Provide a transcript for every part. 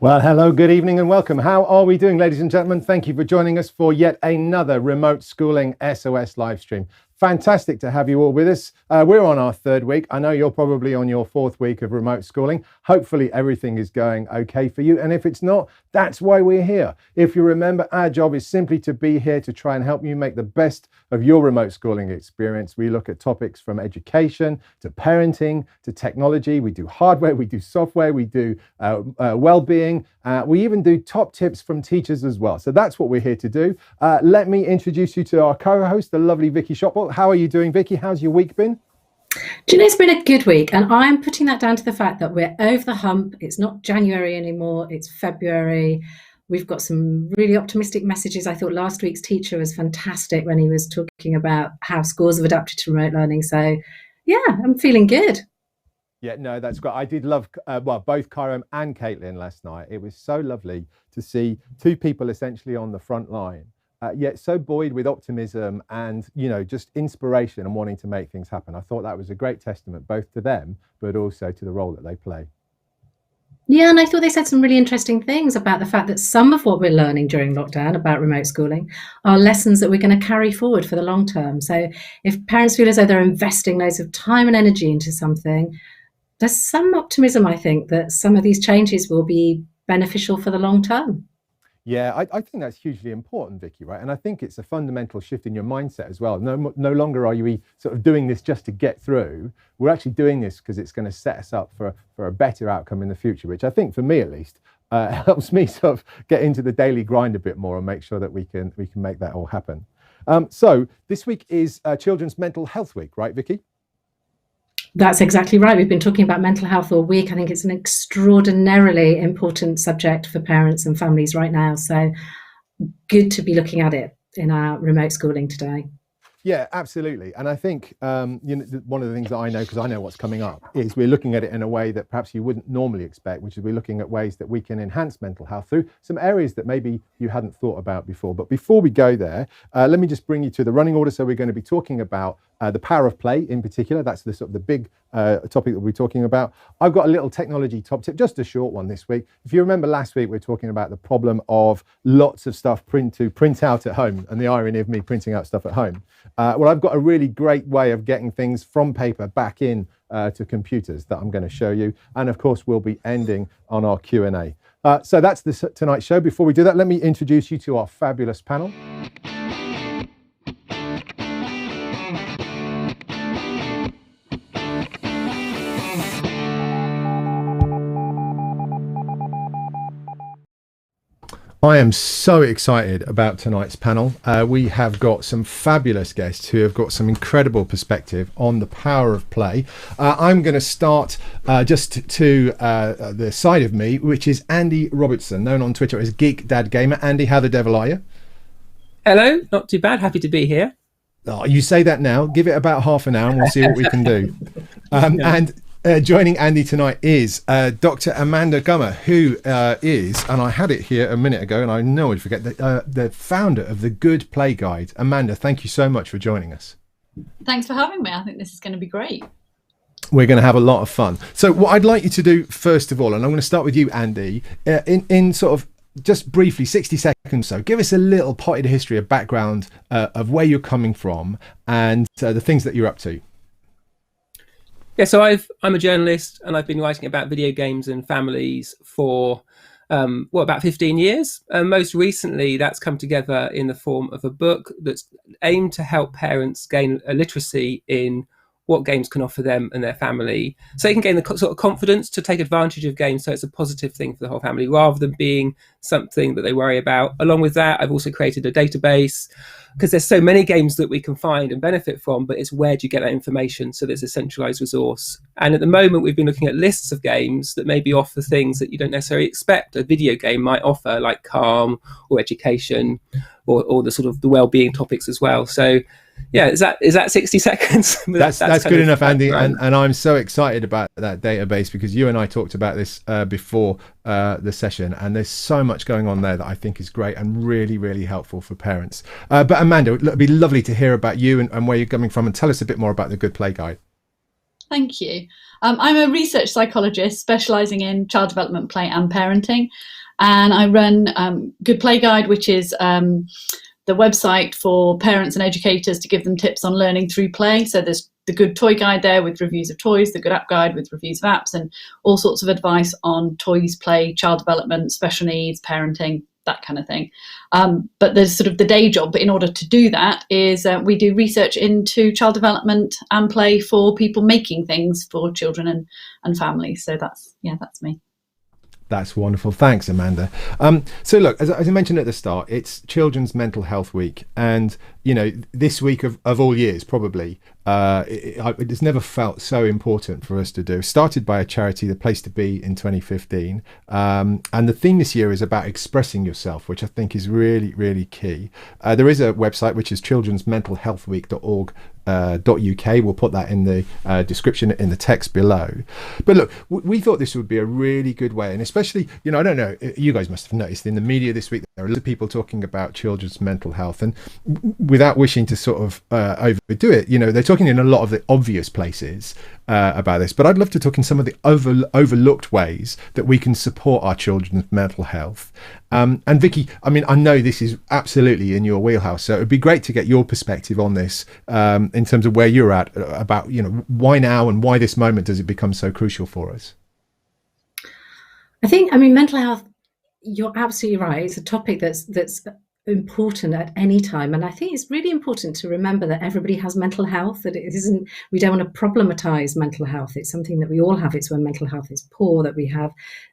Well, hello, good evening and welcome. How are we doing, ladies and gentlemen? Thank you for joining us for yet another Remote Schooling SOS live stream. Fantastic to have you all with us. We're on our third week. I know you're probably on your fourth week of remote schooling. Hopefully everything is going okay for you. And if it's not, that's why we're here. If you remember, our job is simply to be here to try and help you make the best of your remote schooling experience. We look at topics from education to parenting to technology. We do hardware, we do software, we do well-being. We even do top tips from teachers as well. So that's what we're here to do. Let me introduce you to our co-host, the lovely Vicky Shotwell. How are you doing, Vicky? How's your week been? Do you know, it's been a good week, and I'm putting that down to the fact that we're over the hump. It's not January anymore, it's February. We've got some really optimistic messages. I thought last week's teacher was fantastic when he was talking about how schools have adapted to remote learning. So yeah, I'm feeling good. Yeah, no, that's great. I did love, both Kyrome and Caitlin last night. It was so lovely to see two people essentially on the front line, yet so buoyed with optimism and, you know, just inspiration and wanting to make things happen. I thought that was a great testament both to them, but also to the role that they play. Yeah, and I thought they said some really interesting things about the fact that some of what we're learning during lockdown about remote schooling are lessons that we're going to carry forward for the long term. So if parents feel as though they're investing loads of time and energy into something, there's some optimism, I think, that some of these changes will be beneficial for the long term. Yeah, I think that's hugely important, Vicky, right? And I think it's a fundamental shift in your mindset as well. No longer are you sort of doing this just to get through. We're actually doing this because it's going to set us up for a better outcome in the future, which I think, for me at least, helps me sort of get into the daily grind a bit more and make sure that we can make that all happen. So this week is Children's Mental Health Week, right, Vicky? That's exactly right. We've been talking about mental health all week. I think it's an extraordinarily important subject for parents and families right now. So good to be looking at it in our remote schooling today. Yeah, absolutely. And I think one of the things that I know, because I know what's coming up, is we're looking at it in a way that perhaps you wouldn't normally expect, which is we're looking at ways that we can enhance mental health through some areas that maybe you hadn't thought about before. But before we go there, let me just bring you to the running order. So we're going to be talking about the power of play in particular. That's the sort of the big topic that we're talking about. I've got a little technology top tip, just a short one this week. If you remember last week, we were talking about the problem of lots of stuff print out at home and the irony of me printing out stuff at home. Well, I've got a really great way of getting things from paper back in to computers that I'm going to show you. And of course, we'll be ending on our Q&A. So that's tonight's show. Before we do that, let me introduce you to our fabulous panel. I am so excited about tonight's panel. We have got some fabulous guests who have got some incredible perspective on the power of play. I'm going to start just to the side of me, which is Andy Robertson, known on Twitter as Geek Dad Gamer. Andy, how the devil are you? Hello, not too bad. Happy to be here. Oh, you say that now. Give it about half an hour and we'll see what we can do. And joining Andy tonight is Dr. Amanda Gummer, who is, and I had it here a minute ago and I know I'd forget, the founder of the Good Play Guide. Amanda, thank you so much for joining us. Thanks for having me. I think this is going to be great. We're going to have a lot of fun. So what I'd like you to do, first of all, and I'm going to start with you, Andy, in sort of just briefly, 60 seconds so, give us a little potted history, a background of where you're coming from and the things that you're up to. Yeah, so I'm a journalist and I've been writing about video games and families for, about 15 years. Most recently, that's come together in the form of a book that's aimed to help parents gain a literacy in what games can offer them and their family, so they can gain the sort of confidence to take advantage of games, so it's a positive thing for the whole family rather than being something that they worry about. Along with that, I've also created a database because there's so many games that we can find and benefit from, but it's where do you get that information? So there's a centralized resource. And at the moment, we've been looking at lists of games that maybe offer things that you don't necessarily expect a video game might offer, like calm or education or the sort of the well-being topics as well. So yeah, is that 60 seconds? That's good enough, Andy. And I'm so excited about that database because you and I talked about this before the session, and there's so much going on there that I think is great and really, really helpful for parents. But Amanda, it'd be lovely to hear about you and where you're coming from, and tell us a bit more about the Good Play Guide. Thank you. I'm a research psychologist specialising in child development, play and parenting. And I run Good Play Guide, which is the website for parents and educators to give them tips on learning through play. So there's the Good Toy Guide there with reviews of toys, the Good App Guide with reviews of apps, and all sorts of advice on toys, play, child development, special needs, parenting, that kind of thing. But there's sort of the day job. But in order to do that is we do research into child development and play for people making things for children and families. So that's me. That's wonderful. Thanks, Amanda. So look, as I mentioned at the start, it's Children's Mental Health Week. And, you know, this week of all years, probably, it's never felt so important for us to do. Started by a charity, The Place to Be, in 2015. And the theme this year is about expressing yourself, which I think is really, really key. There is a website, which is childrensmentalhealthweek.org.uk. We'll put that in the description in the text below. But look, we thought this would be a really good way, and especially, you know, I don't know, you guys must have noticed in the media this week there are a lot of people talking about children's mental health, and without wishing to sort of overdo it, you know, they're talking in a lot of the obvious places about this, but I'd love to talk in some of the overlooked ways that we can support our children's mental health. And Vicky, I mean, I know this is absolutely in your wheelhouse, so it'd be great to get your perspective on this in terms of where you're at, about, you know, why now and why this moment does it become so crucial for us? I mean, mental health, you're absolutely right. It's a topic that's important at any time. And I think it's really important to remember that everybody has mental health, that it isn't, we don't want to problematize mental health. It's something that we all have. It's when mental health is poor that we have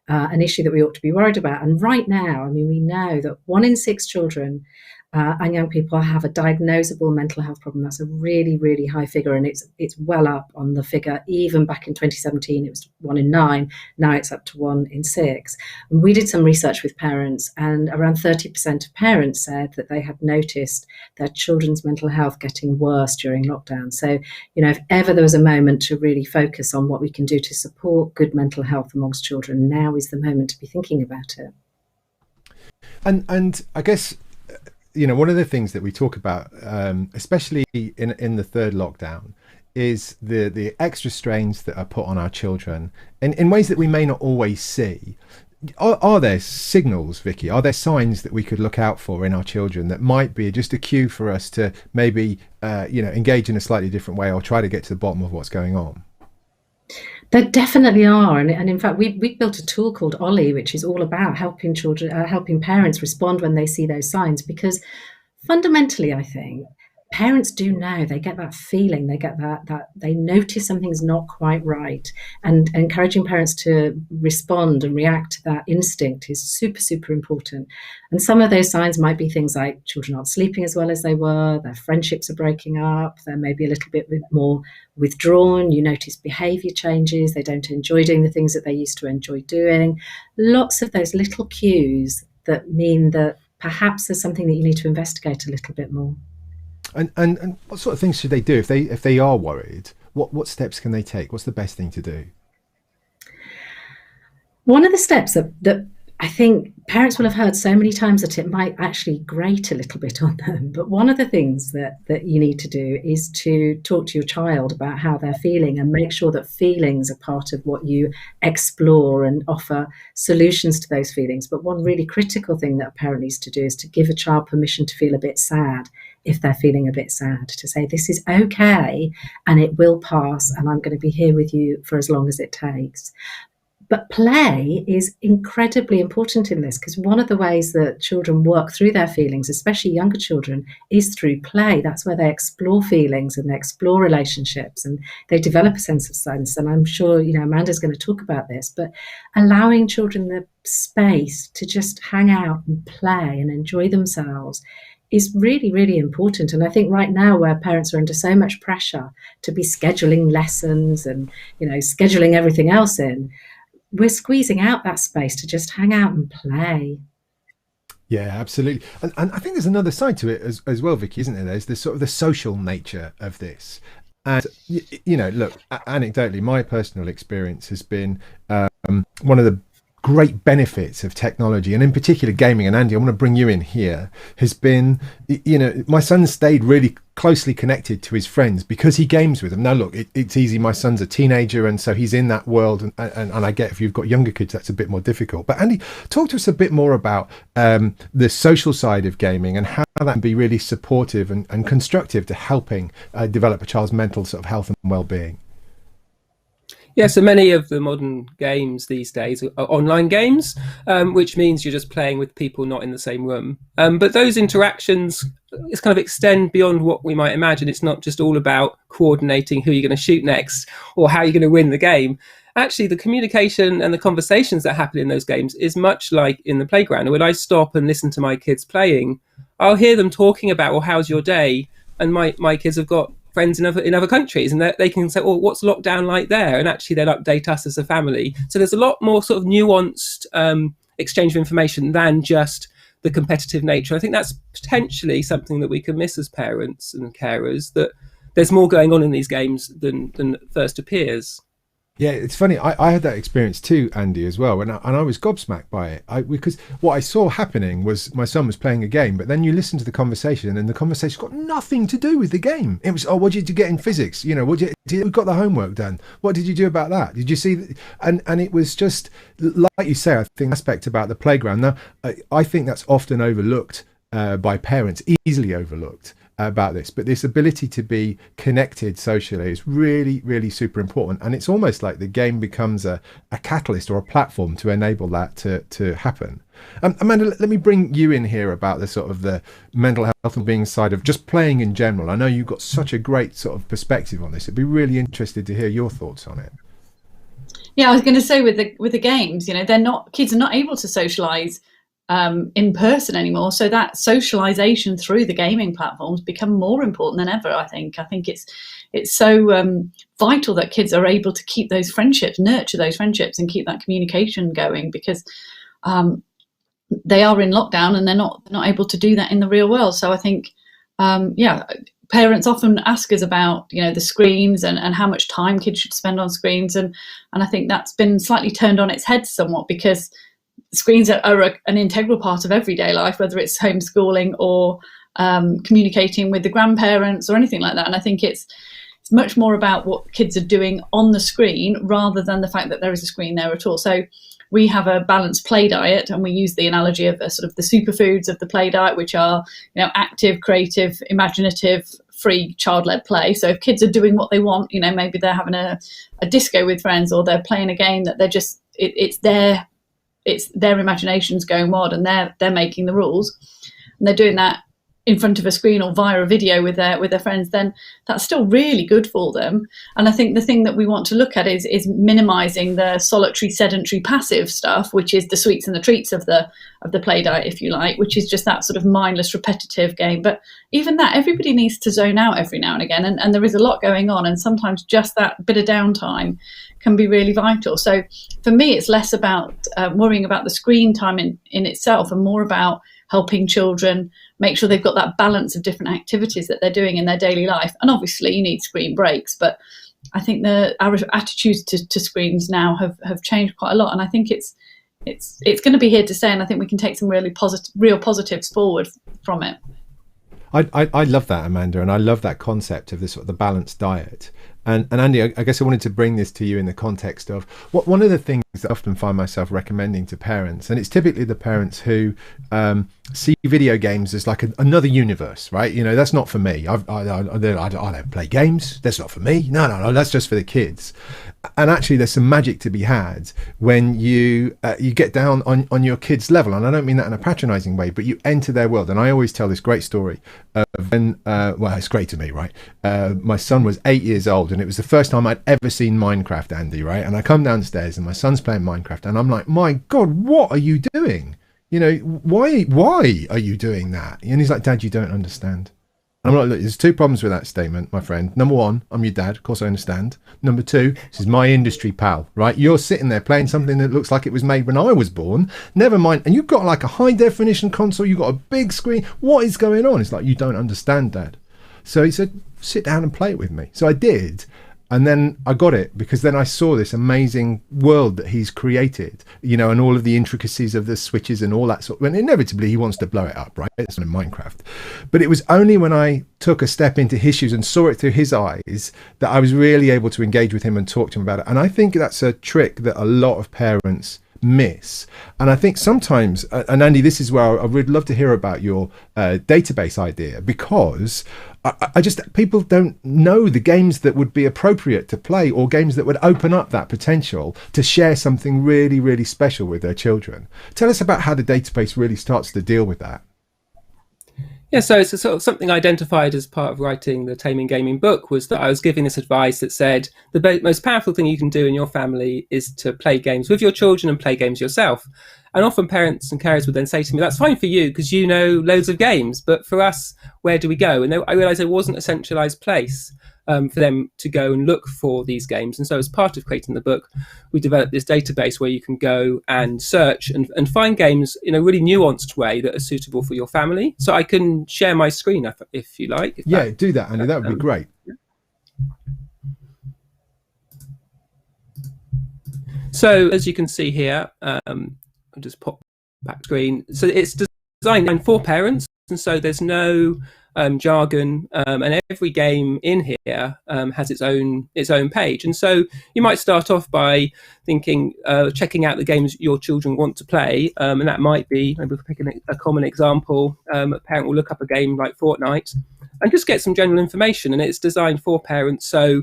an issue that we ought to be worried about. And right now, I mean, we know that 1 in 6 children and young people have a diagnosable mental health problem. That's a really, really high figure, and it's well up on the figure. Even back in 2017, it was 1 in 9. Now it's up to 1 in 6. And we did some research with parents, and around 30% of parents said that they had noticed their children's mental health getting worse during lockdown. So, you know, if ever there was a moment to really focus on what we can do to support good mental health amongst children, now is the moment to be thinking about it. And I guess, you know, one of the things that we talk about, especially in the third lockdown, is the extra strains that are put on our children in ways that we may not always see. Are there signals, Vicky? Are there signs that we could look out for in our children that might be just a cue for us to maybe, you know, engage in a slightly different way or try to get to the bottom of what's going on? There definitely are, and in fact, we built a tool called Ollie, which is all about helping parents respond when they see those signs. Because fundamentally, I think parents do know, they get that feeling, they get that they notice something's not quite right, and encouraging parents to respond and react to that instinct is super, super important. And some of those signs might be things like children aren't sleeping as well as they were, their friendships are breaking up, they're maybe a little bit more withdrawn, you notice behavior changes, they don't enjoy doing the things that they used to enjoy doing. Lots of those little cues that mean that perhaps there's something that you need to investigate a little bit more. And what sort of things should they do if they are worried? What steps can they take? What's the best thing to do? One of the steps that I think parents will have heard so many times that it might actually grate a little bit on them. But one of the things that you need to do is to talk to your child about how they're feeling and make sure that feelings are part of what you explore and offer solutions to those feelings. But one really critical thing that a parent needs to do is to give a child permission to feel a bit sad if they're feeling a bit sad, to say, this is okay and it will pass and I'm going to be here with you for as long as it takes. But play is incredibly important in this, because one of the ways that children work through their feelings, especially younger children, is through play. That's where they explore feelings and they explore relationships and they develop a sense of sense. And I'm sure, you know, Amanda's going to talk about this, but allowing children the space to just hang out and play and enjoy themselves is really, really important. And I think right now, where parents are under so much pressure to be scheduling lessons and, you know, scheduling everything else in, we're squeezing out that space to just hang out and play. Yeah, absolutely. And I think there's another side to it as well, Vicky, isn't there? There's this sort of the social nature of this. And, you know, look, anecdotally, my personal experience has been one of the great benefits of technology, and in particular gaming, and Andy, I want to bring you in here, has been, my son stayed really closely connected to his friends because he games with them. Now look, it's easy, my son's a teenager and so he's in that world, and I get if you've got younger kids that's a bit more difficult. But Andy, talk to us a bit more about the social side of gaming and how that can be really supportive and constructive to helping develop a child's mental sort of health and well-being. Yeah, so many of the modern games these days are online games, which means you're just playing with people not in the same room. But those interactions kind of extend beyond what we might imagine. It's not just all about coordinating who you're going to shoot next or how you're going to win the game. Actually, the communication and the conversations that happen in those games is much like in the playground. And when I stop and listen to my kids playing, I'll hear them talking about, well, how's your day? And my kids have got friends in other countries, and they can say, well, what's lockdown like there? And actually they'll update us as a family. So there's a lot more sort of nuanced exchange of information than just the competitive nature. I think that's potentially something that we can miss as parents and carers, that there's more going on in these games than first appears. Yeah, it's funny. I had that experience too, Andy, as well, and I was gobsmacked by it. Because what I saw happening was my son was playing a game, but then you listen to the conversation, and the conversation got nothing to do with the game. It was, oh, what did you get in physics? We got the homework done. What did you do about that? Did you see? And it was just, like you say, I think aspect about the playground. Now, I think that's often overlooked by parents, easily overlooked about this, but this ability to be connected socially is really, really super important, and it's almost like the game becomes a catalyst or a platform to enable that to happen. Amanda, let me bring you in here about the sort of the mental health and being side of just playing in general. I know you've got such a great sort of perspective on this. I'd be really interested to hear your thoughts on it. Yeah, I was going to say with the games, kids are not able to socialize in person anymore, so that socialization through the gaming platforms become more important than ever. I think it's so vital that kids are able to keep those friendships, nurture those friendships, and keep that communication going, because they are in lockdown and they're not able to do that in the real world. So I think parents often ask us about the screens and how much time kids should spend on screens, and I think that's been slightly turned on its head somewhat, because screens are an integral part of everyday life, whether it's homeschooling or communicating with the grandparents or anything like that. And I think it's much more about what kids are doing on the screen rather than the fact that there is a screen there at all. So we have a balanced play diet, and we use the analogy of sort of the superfoods of the play diet, which are active, creative, imaginative, free, child-led play. So if kids are doing what they want, maybe they're having a disco with friends, or they're playing a game that they're just it's their imaginations going wild, and they're making the rules, and they're doing that in front of a screen or via a video with their friends, then that's still really good for them. And I think the thing that we want to look at is minimizing the solitary, sedentary, passive stuff, which is the sweets and the treats of the play diet, if you like, which is just that sort of mindless, repetitive game. But even that, everybody needs to zone out every now and again, and there is a lot going on, and sometimes just that bit of downtime can be really vital. So for me, it's less about worrying about the screen time in itself, and more about helping children make sure they've got that balance of different activities that they're doing in their daily life. And obviously you need screen breaks, but I think our attitudes to screens now have changed quite a lot, and I think it's going to be here to stay, and I think we can take some real positives forward from it. I love that, Amanda, and I love that concept of this sort of the balanced diet. And Andy, I guess I wanted to bring this to you in the context of one of the things that I often find myself recommending to parents, and it's typically the parents who see video games as like another universe, right? That's not for me. I don't play games. That's not for me. No, that's just for the kids. And actually, there's some magic to be had when you get down on your kids' level, and I don't mean that in a patronizing way, but you enter their world. And I always tell this great story of when, well, it's great to me, right? My son was 8 years old, and it was the first time I'd ever seen Minecraft, Andy, right? And I come downstairs, and my son's playing Minecraft, and I'm like, my God, what are you doing? Why are you doing that? And he's like, Dad, you don't understand. I'm like, look, there's two problems with that statement, my friend. Number one, I'm your dad. Of course I understand. Number two, this is my industry, pal, right? You're sitting there playing something that looks like it was made when I was born. Never mind. And you've got like a high definition console. You've got a big screen. What is going on? It's like, you don't understand, Dad. So he said, sit down and play it with me. So I did. And then I got it, because then I saw this amazing world that he's created, you know, and all of the intricacies of the switches and all that sort of, and inevitably he wants to blow it up, right? It's in Minecraft. But it was only when I took a step into his shoes and saw it through his eyes that I was really able to engage with him and talk to him about it. And I think that's a trick that a lot of parents miss. And I think sometimes, and Andy, this is where I would love to hear about your database idea, because I just, people don't know the games that would be appropriate to play, or games that would open up that potential to share something really, really special with their children. Tell us about how the database really starts to deal with that. Yeah, so it's a sort of something I identified as part of writing the Taming Gaming book, was that I was giving this advice that said the most powerful thing you can do in your family is to play games with your children and play games yourself. And often parents and carers would then say to me, that's fine for you because you know loads of games, but for us, where do we go? And I realised there wasn't a centralised place for them to go and look for these games. And so as part of creating the book, we developed this database where you can go and search and find games in a really nuanced way that are suitable for your family. So I can share my screen if you like. Yeah, do that, Andy. That would be great. So as you can see here, I'll just pop back screen. So it's designed for parents, and so there's no jargon, and every game in here has its own page. And so you might start off by thinking, checking out the games your children want to play, and that might be, maybe we'll pick a common example. A parent will look up a game like Fortnite and just get some general information, and it's designed for parents. So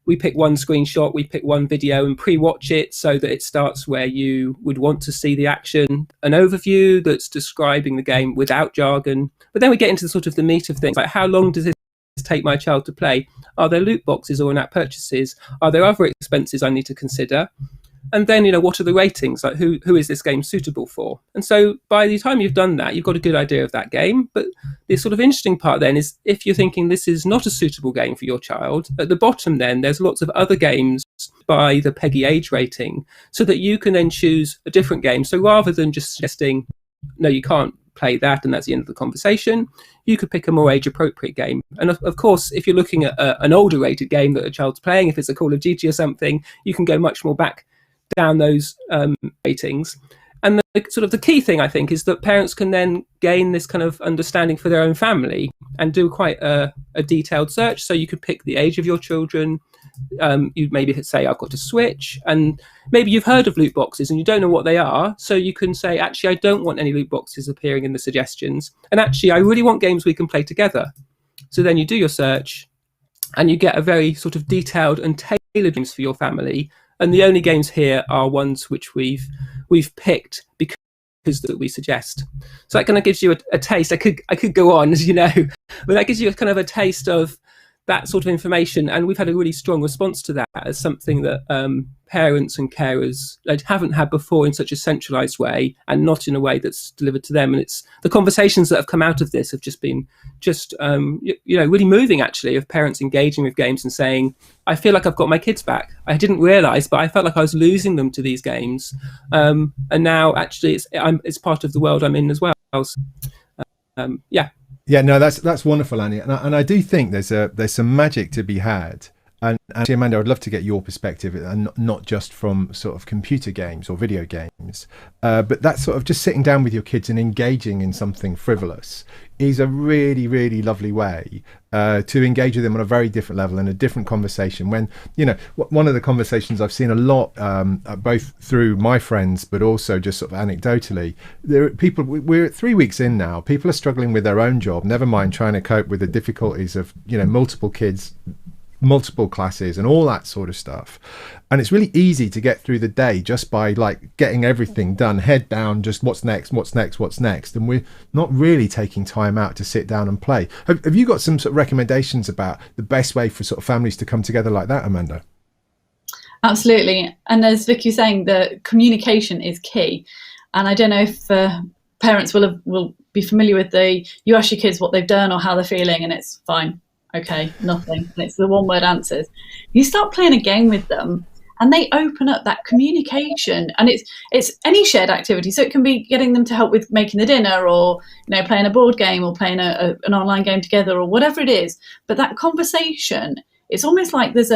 we pick one screenshot, we pick one video and pre-watch it so that it starts where you would want to see the action, an overview that's describing the game without jargon. But then we get into the sort of the meat of things, like how long does this take my child to play? Are there loot boxes or in-app purchases? Are there other expenses I need to consider? And then, you know, what are the ratings? Like who is this game suitable for? And so by the time you've done that, you've got a good idea of that game. But the sort of interesting part then is if you're thinking this is not a suitable game for your child, at the bottom then there's lots of other games by the PEGI age rating so that you can then choose a different game. So rather than just suggesting, no, you can't play that and that's the end of the conversation, you could pick a more age appropriate game. And of course, if you're looking at an older rated game that a child's playing, if it's a Call of Duty or something, you can go much more back down those ratings. And the key thing, I think, is that parents can then gain this kind of understanding for their own family and do quite a detailed search. So you could pick the age of your children. You'd maybe say, I've got a Switch, and maybe you've heard of loot boxes and you don't know what they are. So you can say, actually, I don't want any loot boxes appearing in the suggestions. And actually, I really want games we can play together. So then you do your search and you get a very sort of detailed and tailored games for your family. And the only games here are ones which we've picked because that we suggest. So that kind of gives you a taste. I could go on, as you know, but that gives you a kind of a taste of that sort of information. And we've had a really strong response to that as something that parents and carers haven't had before in such a centralised way, and not in a way that's delivered to them. And it's the conversations that have come out of this have just been really moving, actually, of parents engaging with games and saying, I feel like I've got my kids back. I didn't realise, but I felt like I was losing them to these games. And now actually it's part of the world I'm in as well. So, yeah. Yeah, no, that's wonderful, Annie, and I do think there's some magic to be had. And actually, Amanda, I'd love to get your perspective, and not just from sort of computer games or video games, but that sort of just sitting down with your kids and engaging in something frivolous is a really, really lovely way to engage with them on a very different level, in a different conversation. When, you know, one of the conversations I've seen a lot, both through my friends, but also just sort of anecdotally, there are people, we're 3 weeks in now, people are struggling with their own job, never mind trying to cope with the difficulties of, you know, multiple kids, multiple classes and all that sort of stuff. And it's really easy to get through the day just by like getting everything done, head down, just what's next. And we're not really taking time out to sit down and play. Have you got some sort of recommendations about the best way for sort of families to come together like that, Amanda? Absolutely. And as Vicky was saying, the communication is key. And I don't know if parents will be familiar with you ask your kids what they've done or how they're feeling, and it's fine. Okay, nothing. And it's the one word answers. You start playing a game with them and they open up that communication, and it's any shared activity. So it can be getting them to help with making the dinner, or, you know, playing a board game, or playing an online game together, or whatever it is. But that conversation, it's almost like there's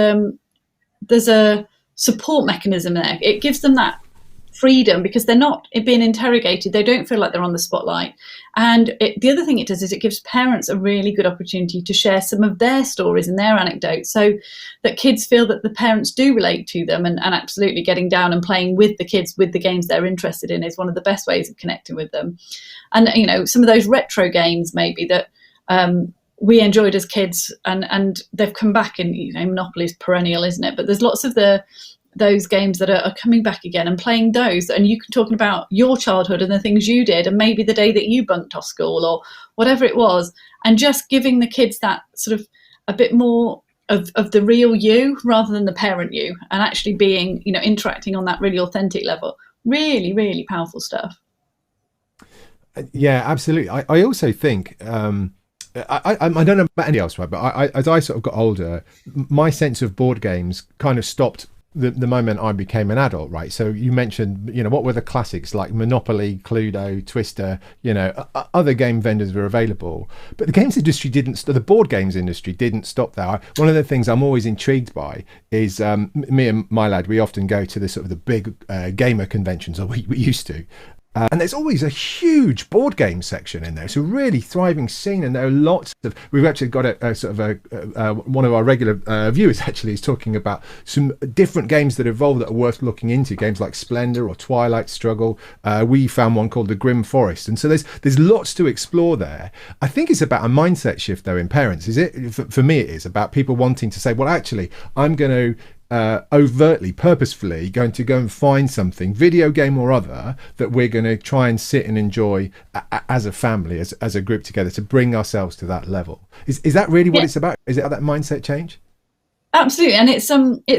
there's a support mechanism there. It gives them that freedom because they're not being interrogated. They don't feel like they're on the spotlight. And the other thing it does is it gives parents a really good opportunity to share some of their stories and their anecdotes, so that kids feel that the parents do relate to them, and absolutely getting down and playing with the kids with the games they're interested in is one of the best ways of connecting with them. And, you know, some of those retro games maybe that we enjoyed as kids, and they've come back, and, you know, Monopoly is perennial, isn't it? But there's lots of those games that are coming back again, and playing those, and you can talking about your childhood and the things you did, and maybe the day that you bunked off school or whatever it was, and just giving the kids that sort of a bit more of the real you rather than the parent you, and actually being, you know, interacting on that really authentic level. Really, really powerful stuff. Yeah, absolutely. I also think I don't know about any else, right, but as I sort of got older, my sense of board games kind of stopped the moment I became an adult, right? So you mentioned, you know, what were the classics like Monopoly, Cluedo, Twister, you know, other game vendors were available, but the games industry the board games industry didn't stop there. One of the things I'm always intrigued by is me and my lad, we often go to the sort of the big gamer conventions, or we used to. And there's always a huge board game section in there. It's a really thriving scene, and there are lots of. We've actually got a sort of one of our regular viewers actually is talking about some different games that evolve that are worth looking into. Games like Splendor or Twilight Struggle. We found one called The Grim Forest, and so there's lots to explore there. I think it's about a mindset shift though in parents. Is it? For me, it is about people wanting to say, well, actually, I'm going to. Overtly, purposefully going to go and find something, video game or other, that we're going to try and sit and enjoy as a family, as a group together, to bring ourselves to that level. Is that really what it's about? Is it that mindset change? Absolutely, and it's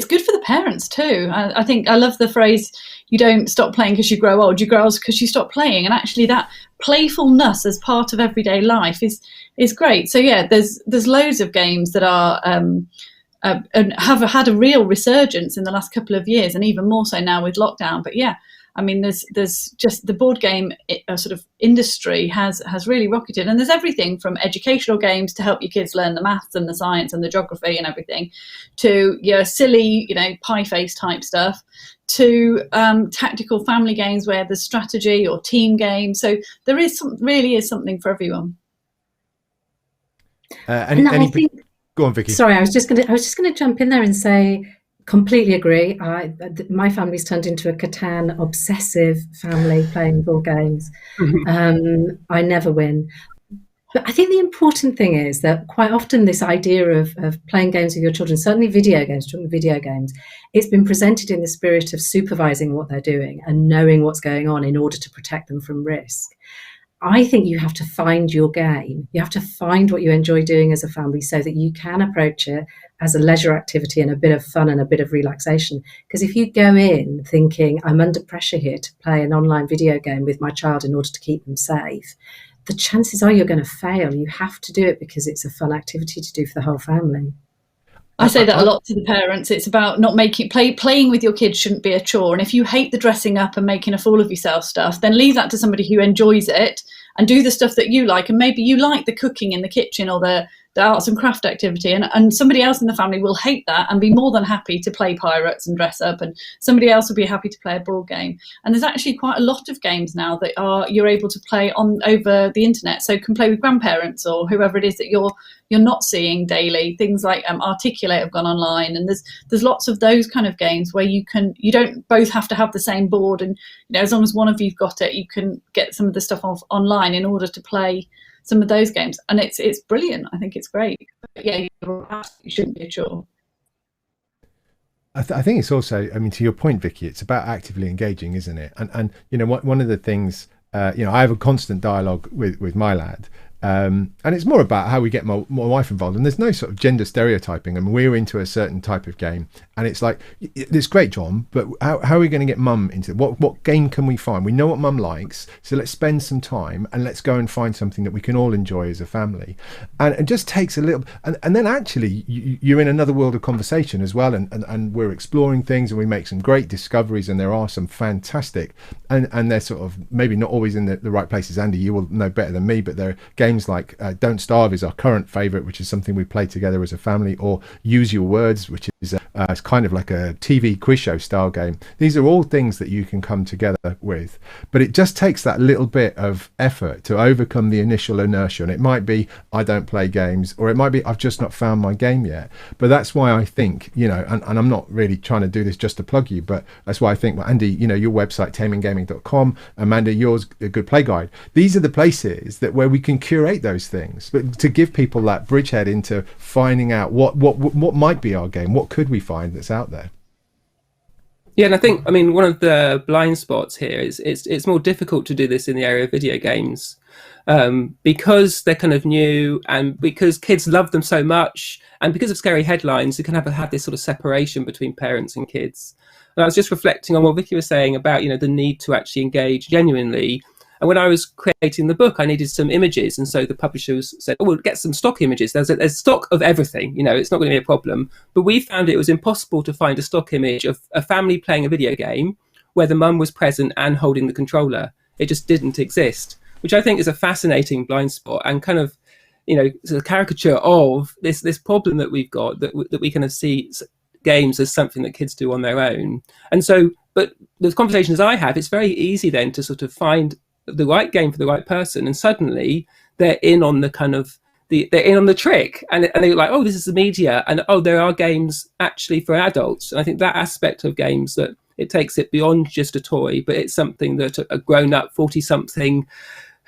good for the parents too. I think I love the phrase, "You don't stop playing because you grow old. You grow old because you stop playing." And actually, that playfulness as part of everyday life is great. So yeah, there's loads of games that are. And have had a real resurgence in the last couple of years, and even more so now with lockdown. But yeah, I mean, there's just the board game sort of industry has really rocketed, and there's everything from educational games to help your kids learn the maths and the science and the geography and everything, to your silly, you know, pie face type stuff, to tactical family games where there's strategy or team games. So there really is something for everyone. Go on, Vicky. Sorry, I was just going to jump in there and say, completely agree. My family's turned into a Catan obsessive family playing board games. Mm-hmm. I never win. But I think the important thing is that quite often this idea of playing games with your children, certainly video games, it's been presented in the spirit of supervising what they're doing and knowing what's going on in order to protect them from risk. I think you have to find your game. You have to find what you enjoy doing as a family so that you can approach it as a leisure activity and a bit of fun and a bit of relaxation. Because if you go in thinking, I'm under pressure here to play an online video game with my child in order to keep them safe, the chances are you're going to fail. You have to do it because it's a fun activity to do for the whole family. I say that a lot to the parents. It's about not playing with your kids shouldn't be a chore. And if you hate the dressing up and making a fool of yourself stuff, then leave that to somebody who enjoys it, and do the stuff that you like. And maybe you like the cooking in the kitchen or the arts and craft activity, and somebody else in the family will hate that and be more than happy to play pirates and dress up, and somebody else will be happy to play a board game. And there's actually quite a lot of games now that you're able to play over the internet, so you can play with grandparents or whoever it is that you're not seeing daily. Things like Articulate have gone online, and there's lots of those kind of games where you don't both have to have the same board, and you know, as long as one of you've got it, you can get some of the stuff off online in order to play some of those games, and it's brilliant. I think it's great. But yeah, you shouldn't be a chore. I think it's also, I mean, to your point, Vicky, it's about actively engaging, isn't it? And you know, one of the things, you know, I have a constant dialogue with my lad. And it's more about how we get my wife involved, and there's no sort of gender stereotyping. I mean, we're into a certain type of game, and it's like, it's great, John, but how are we going to get mum into it? What game can we find? We know what mum likes, so let's spend some time and let's go and find something that we can all enjoy as a family. And it just takes a little, and then actually you're in another world of conversation as well, and we're exploring things, and we make some great discoveries, and there are some fantastic, and they're sort of maybe not always in the right places. Andy, you will know better than me, but there are games games like Don't Starve is our current favorite, which is something we play together as a family, or Use Your Words, which is it's kind of like a TV quiz show style game. These are all things that you can come together with, but it just takes that little bit of effort to overcome the initial inertia. And it might be, I don't play games, or it might be, I've just not found my game yet. But that's why I think, and I'm not really trying to do this just to plug you, but that's why I think, well, Andy, your website, taminggaming.com, Amanda, yours, A Good Play Guide. These are the places where we can curate those things, but to give people that bridgehead into finding out what might be our game, what could we find that's out there. Yeah, and I think, one of the blind spots here is it's more difficult to do this in the area of video games because they're kind of new, and because kids love them so much, and because of scary headlines, you can have this sort of separation between parents and kids. And I was just reflecting on what Vicky was saying about, the need to actually engage genuinely. And when I was creating the book, I needed some images. And so the publishers said, we'll get some stock images. There's stock of everything, it's not going to be a problem. But we found it was impossible to find a stock image of a family playing a video game where the mum was present and holding the controller. It just didn't exist, which I think is a fascinating blind spot, and kind of, it's a caricature of this problem that we've got, that we kind of see games as something that kids do on their own. And so, but the conversations I have, it's very easy then to sort of find the right game for the right person, and suddenly they're in on the kind of they're in on the trick, and they're like, oh, this is the media, and oh, there are games actually for adults. And I think that aspect of games, that it takes it beyond just a toy, but it's something that a grown-up 40-something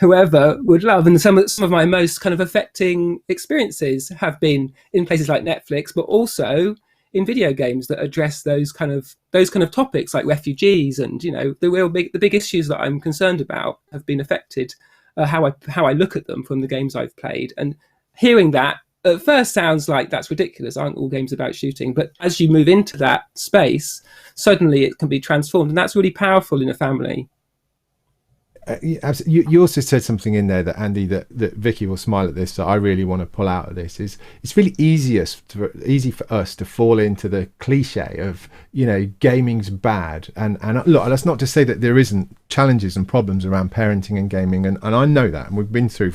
whoever would love. And some of my most kind of affecting experiences have been in places like Netflix, but also in video games that address those kind of topics like refugees, and the big issues that I'm concerned about have been affected how I look at them from the games I've played. And hearing that at first sounds like that's ridiculous, aren't all games about shooting? But as you move into that space, suddenly it can be transformed, and that's really powerful in a family. You also said something in there that, Andy, that Vicky will smile at this, that I really want to pull out of this, is it's really easy for us to fall into the cliche of gaming's bad, and look, that's not to say that there isn't challenges and problems around parenting and gaming, and I know that, and we've been through,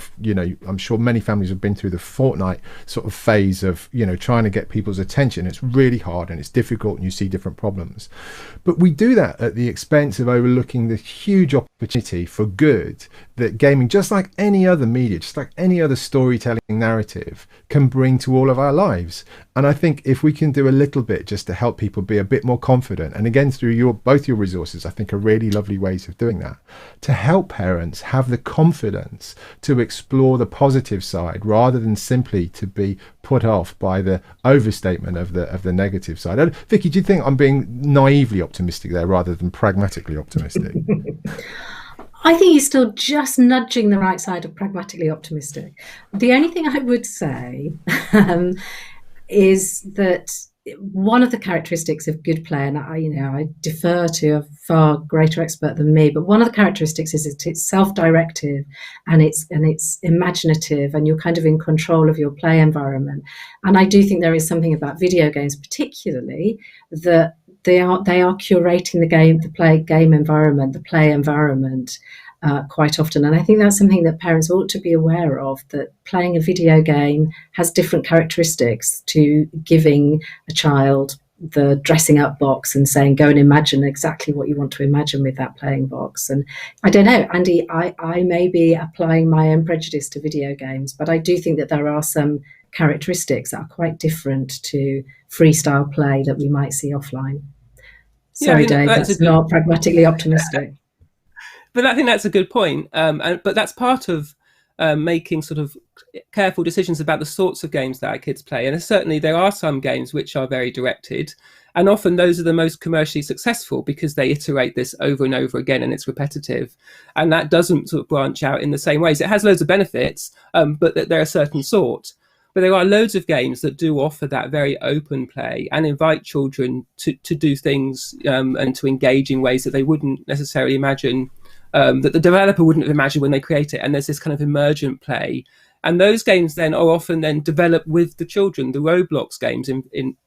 I'm sure many families have been through the Fortnite sort of phase of trying to get people's attention. It's really hard and it's difficult, and you see different problems, but we do that at the expense of overlooking the huge opportunity for good that gaming, just like any other media, just like any other storytelling narrative, can bring to all of our lives. And I think if we can do a little bit just to help people be a bit more confident, and again through both your resources, I think are really lovely ways of doing that, to help parents have the confidence to explore the positive side rather than simply to be put off by the overstatement of the negative side. Vicky, do you think I'm being naively optimistic there rather than pragmatically optimistic? I think you're still just nudging the right side of pragmatically optimistic. The only thing I would say is that one of the characteristics of good play, and I defer to a far greater expert than me, but one of the characteristics is it's self-directive, and it's imaginative, and you're kind of in control of your play environment. And I do think there is something about video games, particularly, that they are curating the play environment quite often. And I think that's something that parents ought to be aware of, that playing a video game has different characteristics to giving a child the dressing up box and saying, go and imagine exactly what you want to imagine with that playing box. And I don't know, Andy, I may be applying my own prejudice to video games, but I do think that there are some characteristics that are quite different to freestyle play that we might see offline. Sorry, Dave, that's not pragmatically optimistic. But I think that's a good point. But that's part of making sort of careful decisions about the sorts of games that our kids play. And certainly there are some games which are very directed, and often those are the most commercially successful because they iterate this over and over again, and it's repetitive. And that doesn't sort of branch out in the same ways. It has loads of benefits, but they're a certain sort. But there are loads of games that do offer that very open play and invite children to do things and to engage in ways that they wouldn't necessarily imagine, that the developer wouldn't have imagined when they create it. And there's this kind of emergent play. And those games then are often then developed with the children. The Roblox games are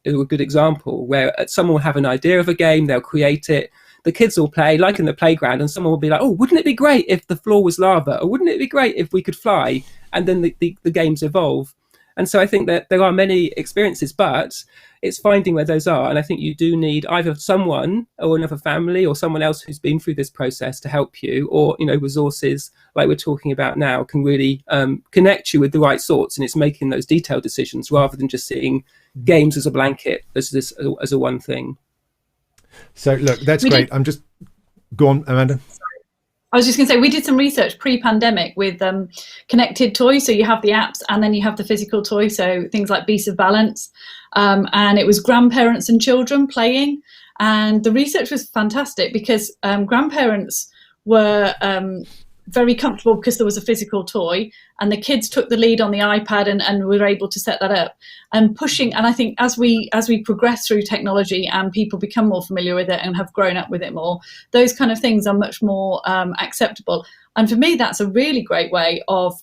a good example, where someone will have an idea of a game, they'll create it, the kids will play like in the playground, and someone will be like, oh, wouldn't it be great if the floor was lava, or wouldn't it be great if we could fly? And then the games evolve. And so I think that there are many experiences, but it's finding where those are. And I think you do need either someone or another family or someone else who's been through this process to help you, or, you know, resources like we're talking about now can really connect you with the right sorts. And it's making those detailed decisions rather than just seeing games as a blanket, as a one thing. So look, that's great. I'm just, go on, Amanda. I was just going to say, we did some research pre-pandemic with connected toys. So you have the apps and then you have the physical toy. So things like Beasts of Balance. And it was grandparents and children playing. And the research was fantastic because grandparents were very comfortable because there was a physical toy, and the kids took the lead on the iPad and were able to set that up and pushing. And I think as we progress through technology and people become more familiar with it and have grown up with it more, those kind of things are much more acceptable. And for me, that's a really great way of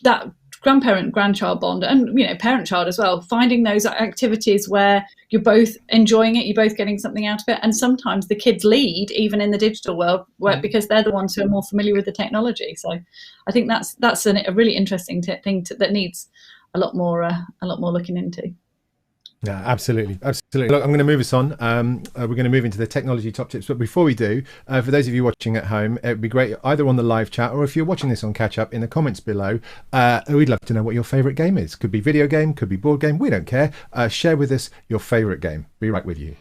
that grandparent-grandchild bond, and, you know, parent-child as well, finding those activities where you're both enjoying it, you're both getting something out of it. And sometimes the kids lead even in the digital world because they're the ones who are more familiar with the technology. So I think that's a really interesting thing that needs a lot more looking into. Yeah, absolutely. Look, I'm going to move us on. We're going to move into the technology top tips. But before we do, for those of you watching at home, it would be great either on the live chat or if you're watching this on catch up in the comments below. We'd love to know what your favourite game is. Could be video game, could be board game. We don't care. Share with us your favourite game. Be right with you.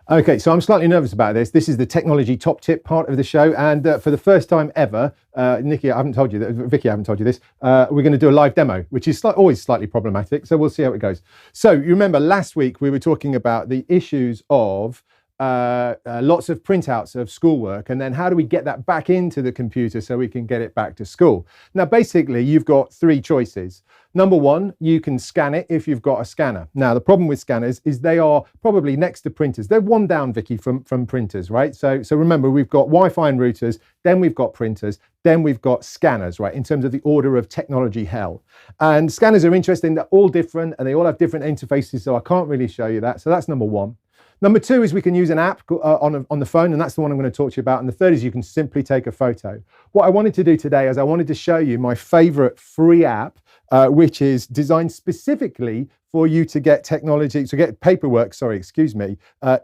Okay, so I'm slightly nervous about this. This is the technology top tip part of the show, and for the first time ever, Nikki, I haven't told you that, Vicky, I haven't told you this, we're going to do a live demo, which is always slightly problematic, so we'll see how it goes. So you remember last week we were talking about the issues of lots of printouts of schoolwork, and then how do we get that back into the computer so we can get it back to school? Now, basically, you've got three choices. Number one, you can scan it if you've got a scanner. Now, the problem with scanners is they are probably next to printers. They're one down, Vicky, from printers, right? So remember, we've got Wi-Fi and routers, then we've got printers, then we've got scanners, right, in terms of the order of technology hell. And scanners are interesting. They're all different, and they all have different interfaces, so I can't really show you that. So that's number one. Number two is we can use an app on the phone, and that's the one I'm going to talk to you about. And the third is you can simply take a photo. What I wanted to do today is I wanted to show you my favorite free app, which is designed specifically for you to get paperwork,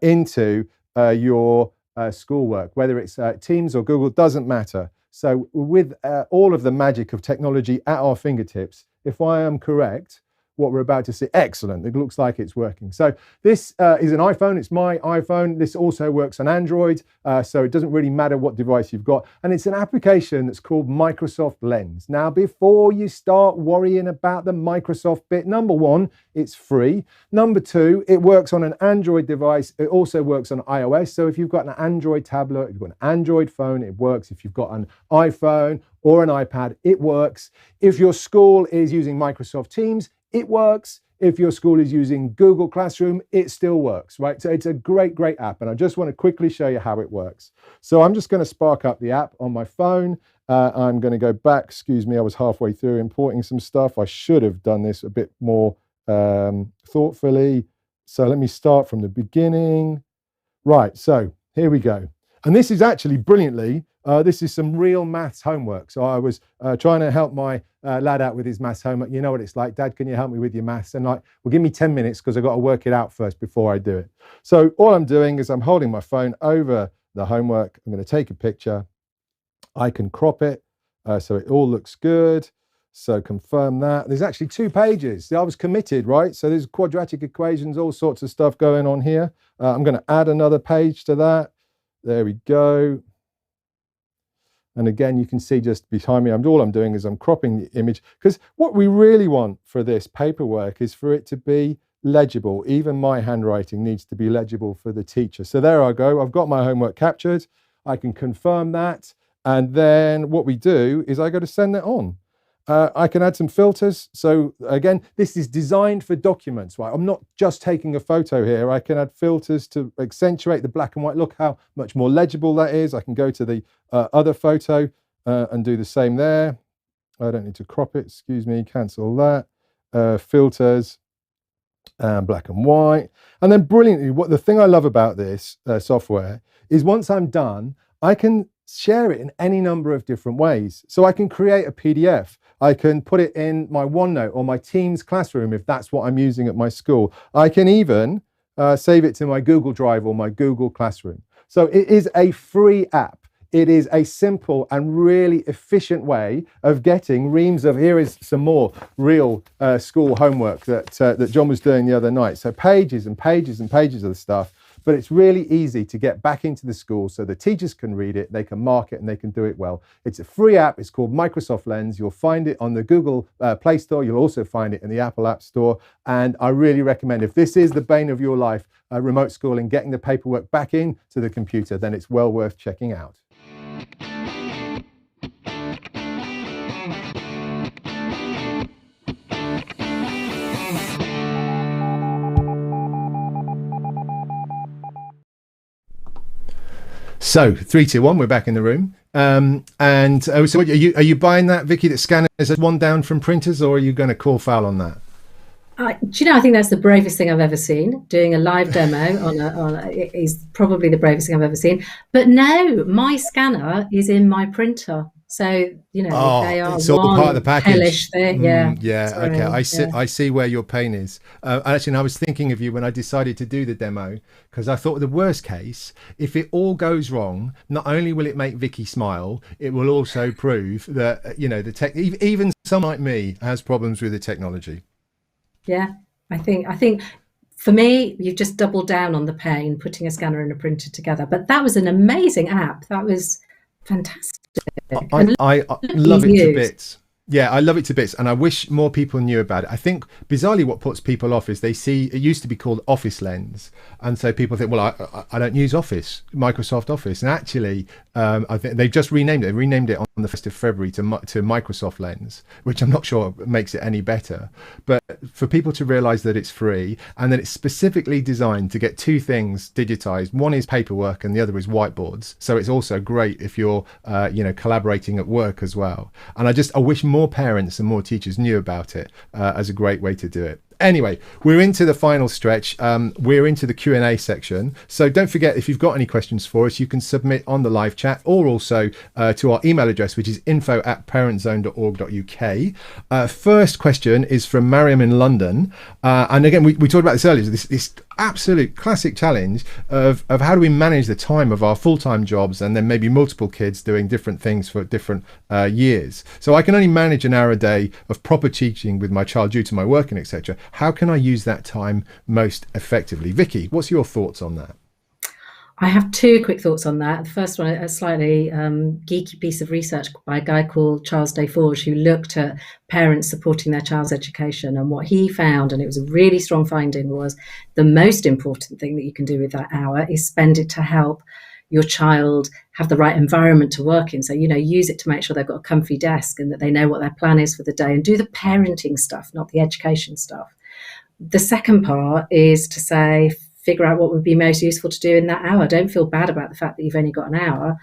into your schoolwork, whether it's Teams or Google, doesn't matter. So with all of the magic of technology at our fingertips, if I am correct, what we're about to see. Excellent. It looks like it's working. So this is an iPhone. It's my iPhone. This also works on Android. So it doesn't really matter what device you've got. And it's an application that's called Microsoft Lens. Now, before you start worrying about the Microsoft bit, number one, it's free. Number two, it works on an Android device. It also works on iOS. So if you've got an Android tablet, you've got an Android phone, it works. If you've got an iPhone or an iPad, it works. If your school is using Microsoft Teams, it works. If your school is using Google Classroom, it still works, right? So it's a great, great app. And I just want to quickly show you how it works. So I'm just going to spark up the app on my phone. I'm going to go back. Excuse me, I was halfway through importing some stuff. I should have done this a bit more thoughtfully. So let me start from the beginning. Right, so here we go. And this is actually brilliantly, this is some real maths homework. So I was trying to help my lad out with his maths homework. You know what it's like, Dad, can you help me with your maths? And like, well, give me 10 minutes because I've got to work it out first before I do it. So all I'm doing is I'm holding my phone over the homework. I'm going to take a picture. I can crop it so it all looks good. So confirm that. There's actually 2 pages. I was committed, right? So there's quadratic equations, all sorts of stuff going on here. I'm going to add another page to that. There we go. And again, you can see just behind me, all I'm doing is I'm cropping the image, because what we really want for this paperwork is for it to be legible. Even my handwriting needs to be legible for the teacher. So there I go. I've got my homework captured. I can confirm that. And then what we do is I go to send it on. I can add some filters. So again, this is designed for documents, right? I'm not just taking a photo here. I can add filters to accentuate the black and white. Look how much more legible that is. I can go to the other photo and do the same there. I don't need to crop it, excuse me, cancel that. Filters, black and white. And then brilliantly, the thing I love about this software is once I'm done, I can share it in any number of different ways. So I can create a PDF. I can put it in my OneNote or my Teams classroom if that's what I'm using at my school. I can even save it to my Google Drive or my Google Classroom. So it is a free app. It is a simple and really efficient way of getting reams of, here is some more real school homework that John was doing the other night. So pages and pages and pages of the stuff, but it's really easy to get back into the school so the teachers can read it, they can mark it, and they can do it well. It's a free app. It's called Microsoft Lens. You'll find it on the Google Play Store. You'll also find it in the Apple App Store. And I really recommend, if this is the bane of your life, remote schooling, getting the paperwork back in to the computer, then it's well worth checking out. So 3, 2, 1, we're back in the room. So are you buying that, Vicky, that scanners are one down from printers, or are you going to call foul on that? Do you know, I think that's the bravest thing I've ever seen. Doing a live demo is probably the bravest thing I've ever seen. But no, my scanner is in my printer. So, you know, they are it's all part of the package. Hellish thing. Okay. I see where your pain is. Actually, I was thinking of you when I decided to do the demo, because I thought the worst case, if it all goes wrong, not only will it make Vicky smile, it will also prove that, you know, even someone like me has problems with the technology. Yeah, I think for me, you've just doubled down on the pain, putting a scanner and a printer together. But that was an amazing app. That was fantastic. I love it to bits. Yeah, I love it to bits, and I wish more people knew about it. I think bizarrely what puts people off is they see it used to be called Office Lens, and so people think, well, I don't use Office, Microsoft Office, and actually I think they've just renamed it. They renamed it on the 1st of February to Microsoft Lens, which I'm not sure makes it any better. But for people to realise that it's free and that it's specifically designed to get two things digitized. One is paperwork and the other is whiteboards. So it's also great if you're collaborating at work as well. And I wish more parents and more teachers knew about it as a great way to do it. Anyway, we're into the final stretch. We're into the Q&A section. So don't forget, if you've got any questions for us, you can submit on the live chat, or also to our email address, which is info@parentzone.org.uk. First question is from Mariam in London. And again, we talked about this earlier, this absolute classic challenge of how do we manage the time of our full-time jobs and then maybe multiple kids doing different things for different years. So I can only manage an hour a day of proper teaching with my child due to my working, etc. How can I use that time most effectively? Vicky, what's your thoughts on that? I have two quick thoughts on that. The first one, a slightly geeky piece of research by a guy called Charles Desforges, who looked at parents supporting their child's education. And what he found, and it was a really strong finding, was the most important thing that you can do with that hour is spend it to help your child have the right environment to work in. So, use it to make sure they've got a comfy desk and that they know what their plan is for the day, and do the parenting stuff, not the education stuff. The second part is to say, figure out what would be most useful to do in that hour. Don't feel bad about the fact that you've only got an hour.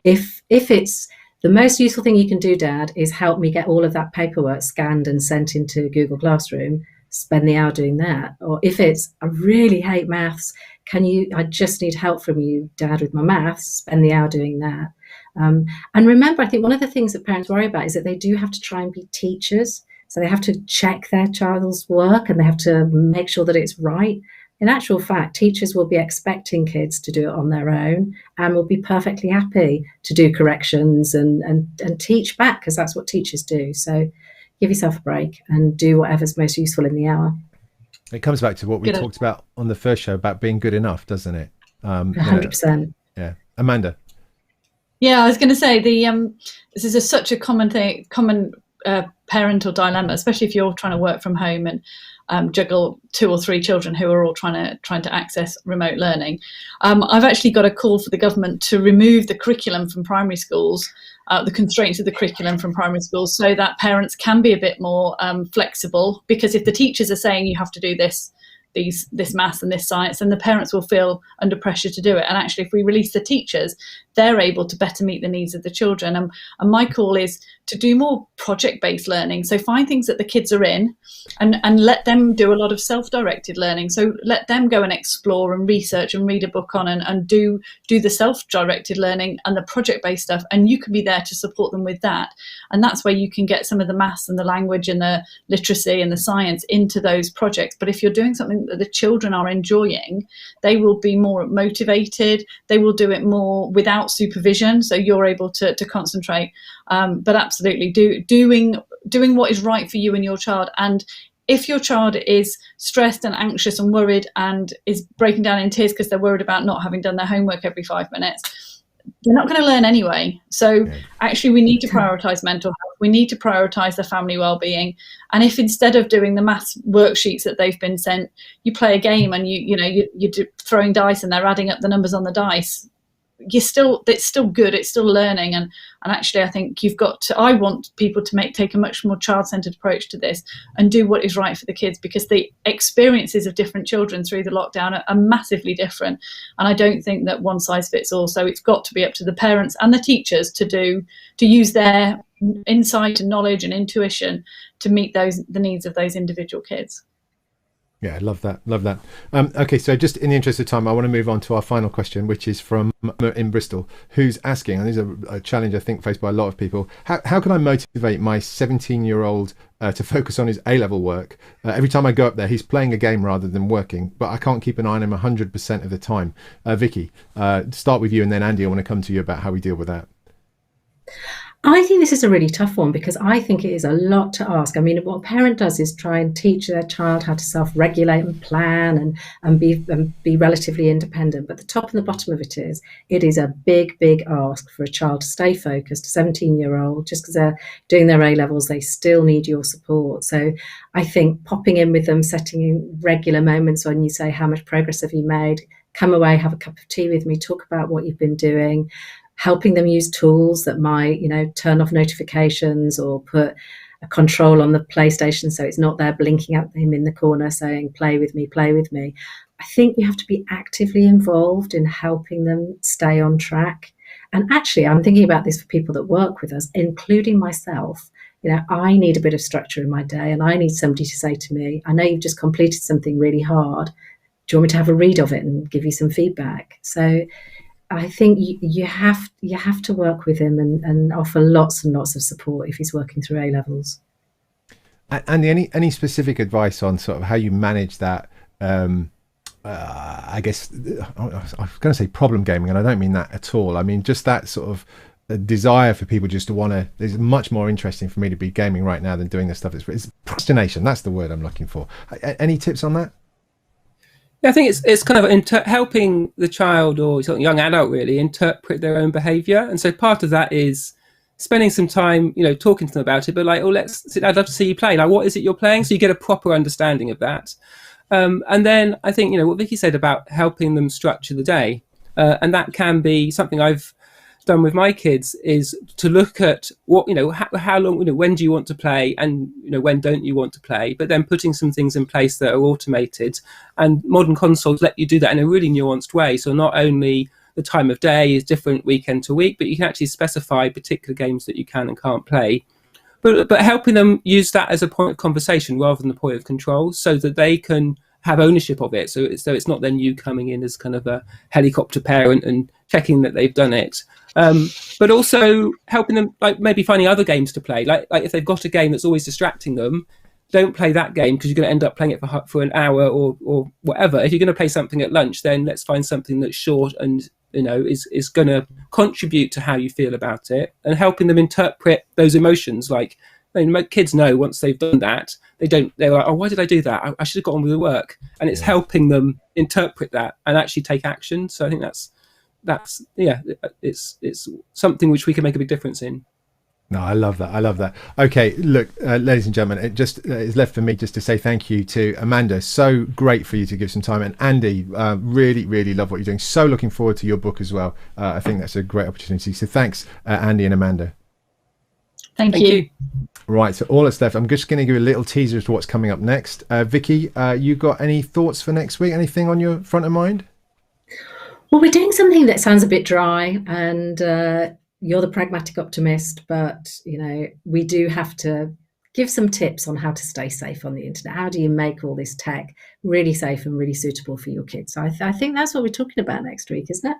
If it's the most useful thing you can do, Dad, is help me get all of that paperwork scanned and sent into Google Classroom, spend the hour doing that. Or if it's, I really hate maths, I just need help from you, Dad, with my maths, spend the hour doing that. And remember, I think one of the things that parents worry about is that they do have to try and be teachers. So they have to check their child's work and they have to make sure that it's right. In actual fact, teachers will be expecting kids to do it on their own and will be perfectly happy to do corrections and teach back, because that's what teachers do. So give yourself a break and do whatever's most useful in the hour. It comes back to what we talked about on the first show about being good enough, doesn't it? 100%. Yeah. Amanda? Yeah, I was going to say this is such a common parental dilemma, especially if you're trying to work from home and juggle 2 or 3 children who are all trying to access remote learning. I've actually got a call for the government to remove the curriculum from primary schools, the constraints of the curriculum from primary schools, so that parents can be a bit more flexible. Because if the teachers are saying you have to do this maths and this science, and the parents will feel under pressure to do it. And actually, if we release the teachers, they're able to better meet the needs of the children. And my call is to do more project-based learning. So find things that the kids are in and let them do a lot of self-directed learning. So let them go and explore and research and read a book on and do the self-directed learning and the project-based stuff. And you can be there to support them with that. And that's where you can get some of the maths and the language and the literacy and the science into those projects. But if you're doing something that the children are enjoying, they will be more motivated. They will do it more without supervision. So you're able to concentrate. But absolutely doing what is right for you and your child. And if your child is stressed and anxious and worried and is breaking down in tears because they're worried about not having done their homework every 5 minutes, they're not going to learn anyway. So actually, we need to prioritise mental health. We need to prioritise the family well-being. And if instead of doing the maths worksheets that they've been sent, you play a game and you're throwing dice and they're adding up the numbers on the dice, it's still good. It's still learning. And actually, I think I want people to take a much more child-centered approach to this and do what is right for the kids, because the experiences of different children through the lockdown are massively different. And I don't think that one size fits all. So it's got to be up to the parents and the teachers to use their insight and knowledge and intuition to meet the needs of those individual kids. Yeah, I love that. Love that. Okay, so just in the interest of time, I want to move on to our final question, which is from in Bristol, who's asking, and this is a challenge I think faced by a lot of people, how can I motivate my 17-year-old to focus on his A-level work? Every time I go up there, he's playing a game rather than working, but I can't keep an eye on him 100% of the time. Vicky, start with you, and then Andy, I want to come to you about how we deal with that. I think this is a really tough one, because I think it is a lot to ask. I mean, what a parent does is try and teach their child how to self-regulate and plan and be relatively independent. But the top and the bottom of it is a big, big ask for a child to stay focused. A 17-year-old, just because they're doing their A-levels, they still need your support. So I think popping in with them, setting in regular moments when you say, how much progress have you made? Come away, have a cup of tea with me, talk about what you've been doing. Helping them use tools that might, turn off notifications or put a control on the PlayStation so it's not there blinking at him in the corner saying, play with me, play with me. I think you have to be actively involved in helping them stay on track. And actually, I'm thinking about this for people that work with us, including myself. I need a bit of structure in my day, and I need somebody to say to me, I know you've just completed something really hard. Do you want me to have a read of it and give you some feedback? So I think you have to work with him and offer lots and lots of support if he's working through A-levels. Andy, any specific advice on sort of how you manage that? I guess I was going to say problem gaming, and I don't mean that at all. I mean just that sort of desire for people just to want to. It's much more interesting for me to be gaming right now than doing this stuff. It's procrastination. That's the word I'm looking for. Any tips on that? Yeah, I think it's kind of helping the child or young adult really interpret their own behaviour, and so part of that is spending some time, talking to them about it. But I'd love to see you play. Like, what is it you're playing? So you get a proper understanding of that. And then I think what Vicky said about helping them structure the day, and that can be something I've done with my kids, is to look at what how long, when do you want to play, and when don't you want to play, but then putting some things in place that are automated, and modern consoles let you do that in a really nuanced way. So not only the time of day is different weekend to week, but you can actually specify particular games that you can and can't play, but helping them use that as a point of conversation rather than a point of control, so that they can have ownership of it. So it's not then you coming in as kind of a helicopter parent and checking that they've done it. But also helping them, like maybe finding other games to play. Like if they've got a game that's always distracting them, don't play that game because you're going to end up playing it for an hour or whatever. If you're going to play something at lunch, then let's find something that's short and is going to contribute to how you feel about it, and helping them interpret those emotions. Like, kids know once they've done that, they're like, oh, why did I do that? I should have got on with the work. And it's helping them interpret that and actually take action. So I think that's it's something which we can make a big difference in. No, I love that. I love that. Okay, look, ladies and gentlemen, it just is left for me just to say thank you to Amanda. So great for you to give some time. And Andy, really, really love what you're doing. So looking forward to your book as well. I think that's a great opportunity. So thanks, Andy and Amanda. Thank you. Right, so all that's left, I'm just going to give you a little teaser as to what's coming up next. Vicky, you got any thoughts for next week? Anything on your front of mind? Well, we're doing something that sounds a bit dry, and you're the pragmatic optimist, but we do have to give some tips on how to stay safe on the internet. How do you make all this tech really safe and really suitable for your kids? So I think that's what we're talking about next week, isn't it?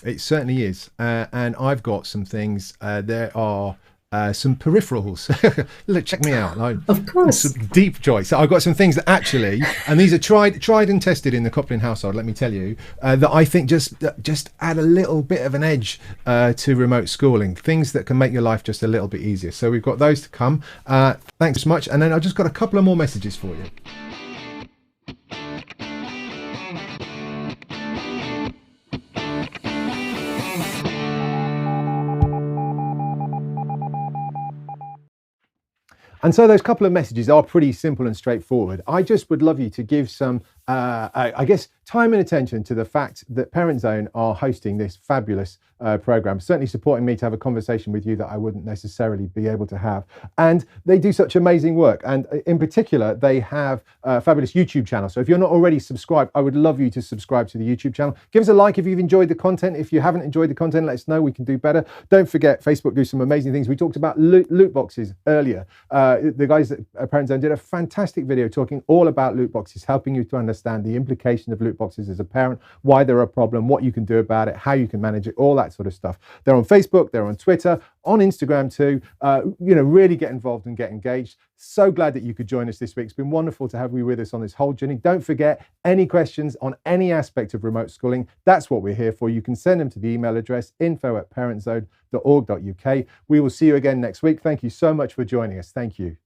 It certainly is. And I've got some things. There are some peripherals. Look, check me out. Of course. Some deep joy. So I've got some things that actually, and these are tried and tested in the Coplin household, let me tell you, that I think just add a little bit of an edge to remote schooling, things that can make your life just a little bit easier. So we've got those to come. Thanks so much. And then I've just got a couple of more messages for you. And so those couple of messages are pretty simple and straightforward. I just would love you to give some, I guess, time and attention to the fact that Parent Zone are hosting this fabulous program, certainly supporting me to have a conversation with you that I wouldn't necessarily be able to have. And they do such amazing work. And in particular, they have a fabulous YouTube channel. So if you're not already subscribed, I would love you to subscribe to the YouTube channel. Give us a like if you've enjoyed the content. If you haven't enjoyed the content, let us know. We can do better. Don't forget, Facebook do some amazing things. We talked about loot boxes earlier. The guys at Parent Zone did a fantastic video talking all about loot boxes, helping you to understand the implication of loot boxes as a parent, why they're a problem, what you can do about it, how you can manage it, all that sort of stuff. They're on Facebook, they're on Twitter, on Instagram too. Really get involved and get engaged. So glad that you could join us this week. It's been wonderful to have you with us on this whole journey. Don't forget, any questions on any aspect of remote schooling, that's what we're here for. You can send them to the email address info@parentzone.org.uk. We will see you again next week. Thank you so much for joining us. Thank you.